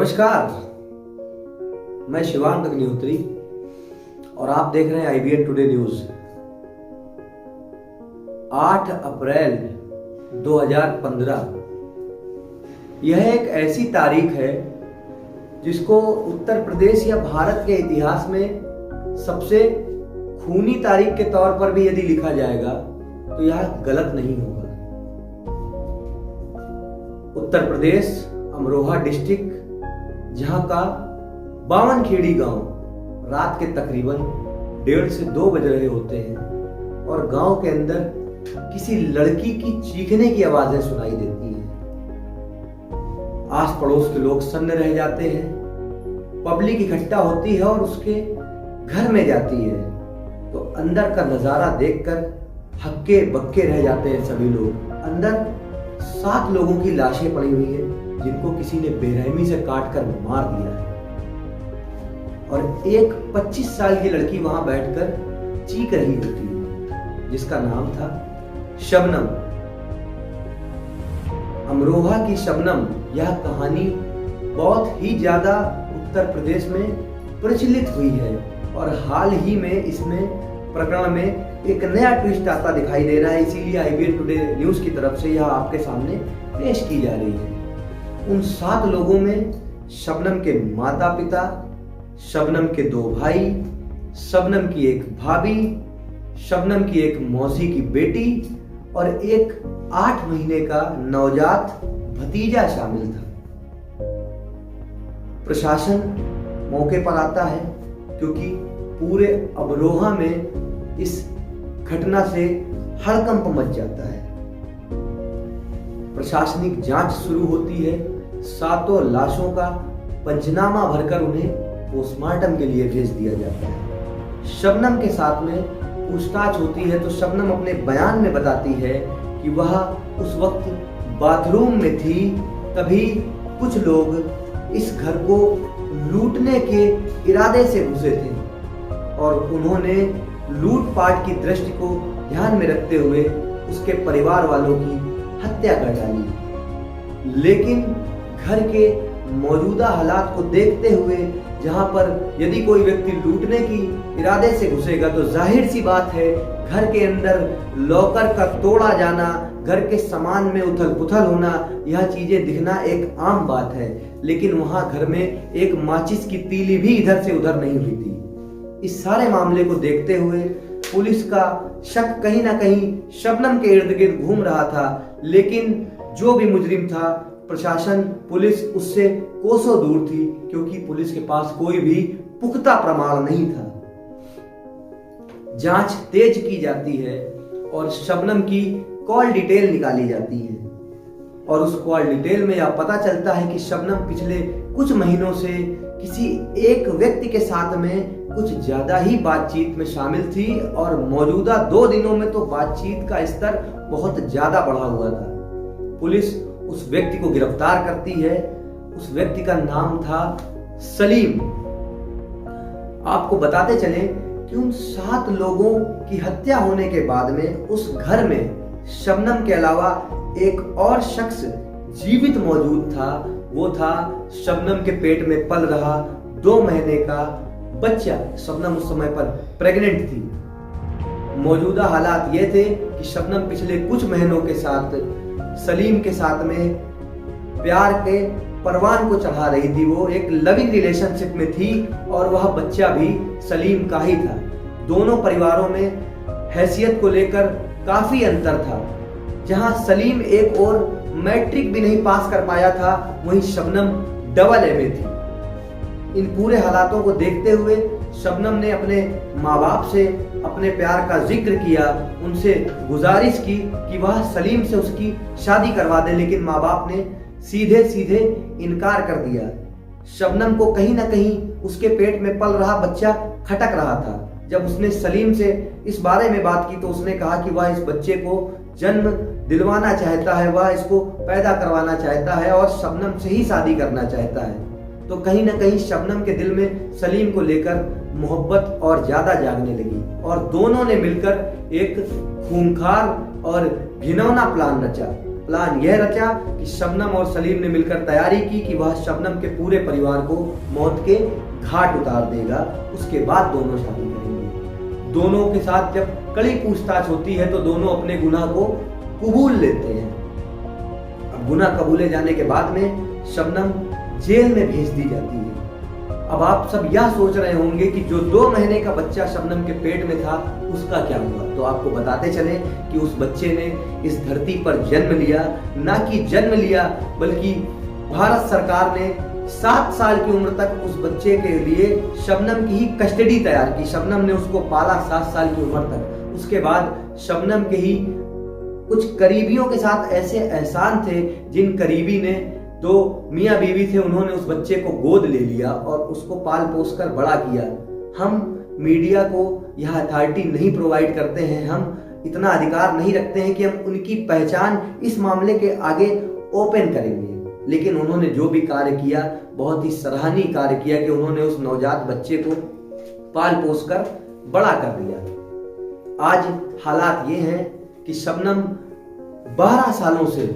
नमस्कार, मैं शिवांग अग्निहोत्री और आप देख रहे हैं IBN टुडे न्यूज। 8 अप्रैल 2015 यह एक ऐसी तारीख है जिसको उत्तर प्रदेश या भारत के इतिहास में सबसे खूनी तारीख के तौर पर भी यदि लिखा जाएगा तो यह गलत नहीं होगा। उत्तर प्रदेश अमरोहा डिस्ट्रिक्ट, जहां का 52 खेड़ी गांव रात के तकरीबन 1:30 से 2 बज रहे होते हैं और गांव के अंदर किसी लड़की की चीखने की आवाजें सुनाई देती हैं। आस पड़ोस के लोग सन्न रह जाते हैं, पब्लिक इकट्ठा होती है और उसके घर में जाती है तो अंदर का नजारा देखकर हक्के बक्के रह जाते हैं सभी लोग। अंदर 7 लोगों की लाशें पड़ी हुई हैं जिनको किसी ने बेरहमी से काट कर मार दिया है और एक 25 साल की लड़की वहां बैठकर चीख रही होती है जिसका नाम था शबनम। अमरोहा की शबनम, यह कहानी बहुत ही ज्यादा उत्तर प्रदेश में प्रचलित हुई है और हाल ही में इसमें प्रकरण में एक नया ट्विस्ट आता दिखाई दे रहा है। इसीलिए IBN टुडे न्यूज की तरफ से यह आपके सामने पेश की जा रही है। उन 7 लोगों में शबनम के माता पिता, शबनम के 2 भाई, शबनम की एक भाभी, शबनम की एक मौसी की बेटी और एक 8 महीने का नवजात भतीजा शामिल था। प्रशासन मौके पर आता है क्योंकि पूरे अमरोहा में इस घटना से हड़कंप मच जाता है। प्रशासनिक जांच शुरू होती है। 7 लाशों का पंचनामा भरकर उन्हें पोस्टमार्टम के लिए भेज दिया जाता है। शबनम के साथ में पूछताछ होती है तो शबनम अपने बयान में बताती है कि वह उस वक्त बाथरूम में थी, तभी कुछ लोग इस घर को लूटने के इरादे से घुसे थे और उन्होंने लूटपाट की दृष्टि को ध्यान में रखते हुए उसके परिवार वालों की हत्या कर डाली। लेकिन घर के मौजूदा हालात को देखते हुए, जहां पर यदि कोई व्यक्ति लूटने की इरादे से घुसेगा तो जाहिर सी बात है घर के अंदर लॉकर का तोड़ा जाना, घर के सामान में उथल पुथल होना, यह चीजें दिखना एक आम बात है। लेकिन वहां घर में एक माचिस की तीली भी इधर से उधर नहीं हुई थी। इस सारे मामले को देखते हुए पुलिस का शक कहीं ना कहीं शबनम के इर्द गिर्द घूम रहा था, लेकिन जो भी मुजरिम था, प्रशासन, पुलिस उससे कोसों दूर थी क्योंकि पुलिस के पास कोई भी पुख्ता प्रमाण नहीं था। जांच तेज की जाती है और शबनम की कॉल डिटेल निकाली जाती है और उस कॉल डिटेल में यह पता चलता है कि शबनम पिछले कुछ महीनों से किसी एक व्यक्ति के साथ में कुछ ज्यादा ही बातचीत में शामिल थी और मौजूदा 2 दिनों में तो बातचीत का स्तर बहुत ज्यादा बढ़ा हुआ था। पुलिस उस व्यक्ति को गिरफ्तार करती है। उस व्यक्ति का नाम था सलीम। आपको बताते चले कि उन 7 लोगों की हत्या होने के बाद में उस घर में शबनम के अलावा एक और शख्स जीवित मौजूद था। वो था शबनम के पेट में पल रहा 2 महीने का बच्चा। शबनम उस समय पर प्रेग्नेंट थी। मौजूदा हालात ये थे कि शबनम पिछले कुछ महीनों के साथ सलीम के साथ में प्यार के परवान को चढ़ा रही थी। वो एक लविंग रिलेशनशिप में थी और वह बच्चा भी सलीम का ही था। दोनों परिवारों में हैसियत को लेकर काफी अंतर था। जहां सलीम एक और मैट्रिक भी नहीं पास कर पाया था, वहीं शबनम डबल MA थी। इन पूरे हालातों को देखते हुए शबनम ने अपने माँ बाप से अपने प्यार का जिक्र किया, उनसे गुजारिश की कि वह सलीम से उसकी शादी करवा दे, लेकिन माँ बाप ने सीधे सीधे इनकार कर दिया। शबनम को कहीं ना कहीं उसके पेट में पल रहा बच्चा खटक रहा था। जब उसने सलीम से इस बारे में बात की तो उसने कहा कि वह इस बच्चे को जन्म दिलवाना चाहता है, वह इसको पैदा करवाना चाहता है और शबनम से ही शादी करना चाहता है। तो कहीं ना कहीं शबनम के दिल में सलीम को लेकर मोहब्बत और ज्यादा जागने लगी और दोनों ने मिलकर एक खूंखार और घिनौना प्लान रचा। प्लान यह रचा कि शबनम और सलीम ने मिलकर तैयारी की कि वह शबनम के पूरे परिवार को मौत के घाट उतार देगा, उसके बाद दोनों शादी करेंगे। दोनों के साथ जब कड़ी पूछताछ होती है तो दोनों अपने गुनाह को कबूल लेते हैं। अब गुनाह कबूले जाने के बाद में शबनम जेल में भेज दी जाती है। अब आप सब यह सोच रहे होंगे कि जो 2 महीने का बच्चा शबनम के पेट में था उसका क्या हुआ। तो आपको बताते चले कि उस बच्चे ने इस धरती पर जन्म लिया, ना कि जन्म लिया बल्कि भारत सरकार ने 7 साल की उम्र तक उस बच्चे के लिए शबनम की ही कस्टडी तैयार की। शबनम ने उसको पाला 7 साल की उम्र तक। उसके बाद शबनम के ही कुछ करीबियों के साथ ऐसे एहसान थे, जिन करीबी ने 2 मियाँ बीवी थे, उन्होंने उस बच्चे को गोद ले लिया और उसको पाल पोस कर बड़ा किया। हम मीडिया को यह अथॉरिटी नहीं प्रोवाइड करते हैं, हम इतना अधिकार नहीं रखते हैं कि हम उनकी पहचान इस मामले के आगे ओपन करेंगे। लेकिन उन्होंने जो भी कार्य किया बहुत ही सराहनीय कार्य किया कि उन्होंने उस नवजात बच्चे को पाल पोस कर बड़ा कर दिया। आज हालात ये हैं कि शबनम 12 सालों से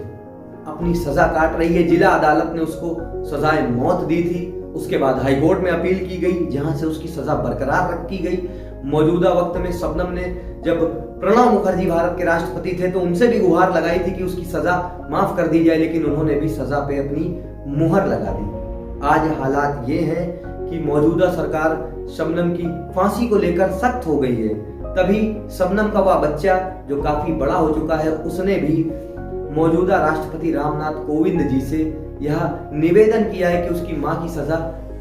अपनी सजा काट रही है। जिला अदालत ने उसको सजाए मौत दी थी, उसके बाद हाई कोर्ट में अपील की गई जहां से उसकी सजा बरकरार रखी गई। मौजूदा वक्त में शबनम ने जब प्रणब मुखर्जी भारत के राष्ट्रपति थे तो उनसे भी गुहार लगाई थी कि उसकी सजा माफ कर दी जाए, लेकिन उन्होंने भी सजा पे अपनी मुहर लगा दी। आज हालात ये हैं कि मौजूदा सरकार शबनम की फांसी को लेकर सख्त हो गई है। तभी शबनम का वह बच्चा जो काफी बड़ा हो चुका है, उसने भी मौजूदा राष्ट्रपति रामनाथ कोविंद जी से यह निवेदन किया है कि उसकी मां की सजा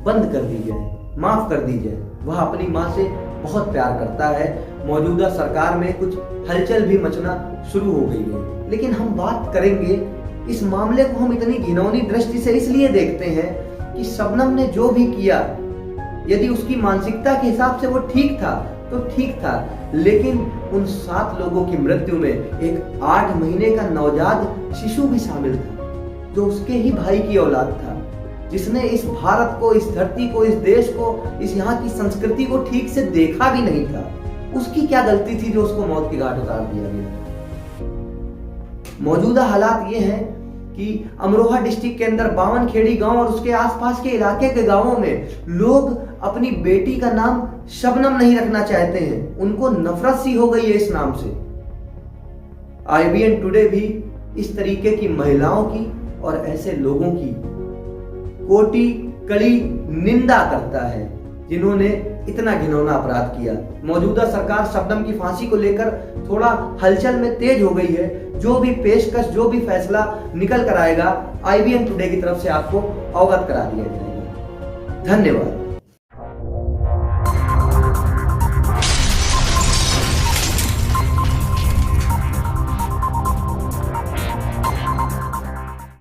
बंद कर दी जाए, माफ कर दी जाए। वह अपनी मां से बहुत प्यार करता है। मौजूदा सरकार में कुछ हलचल भी मचना शुरू हो गई है। लेकिन हम बात करेंगे, इस मामले को हम इतनी घिनौनी दृष्टि से इसलिए देखते हैं कि शबनम ने जो भी किया, यदि उसकी मानसिकता के हिसाब से वो ठीक था तो ठीक था, लेकिन उन 7 लोगों की मृत्यु में एक 8 महीने का नवजात शिशु भी शामिल था, जो उसके ही भाई की औलाद था, जिसने इस भारत को, इस धरती को, इस देश को, इस यहाँ की संस्कृति को ठीक से देखा भी नहीं था। उसकी क्या गलती थी जो उसको मौत के घाट उतार दिया गया। मौजूदा हालात ये हैं कि अमरोहा डिस्ट्रिक्ट के अंदर बावनखेड़ी गांव और उसके आसपास के इलाके के गांवों में लोग अपनी बेटी का नाम शबनम नहीं रखना चाहते हैं। उनको नफरत सी हो गई है इस नाम से। IBN टुडे भी इस तरीके की महिलाओं की और ऐसे लोगों की कोटि कड़ी निंदा करता है जिन्होंने इतना घिनौना अपराध किया। मौजूदा सरकार शबनम की फांसी को लेकर थोड़ा हलचल में तेज हो गई है। जो भी पेशकश, जो भी फैसला निकल कर आएगा, IBN टुडे की तरफ से आपको अवगत करा दिया जाएगा। धन्यवाद।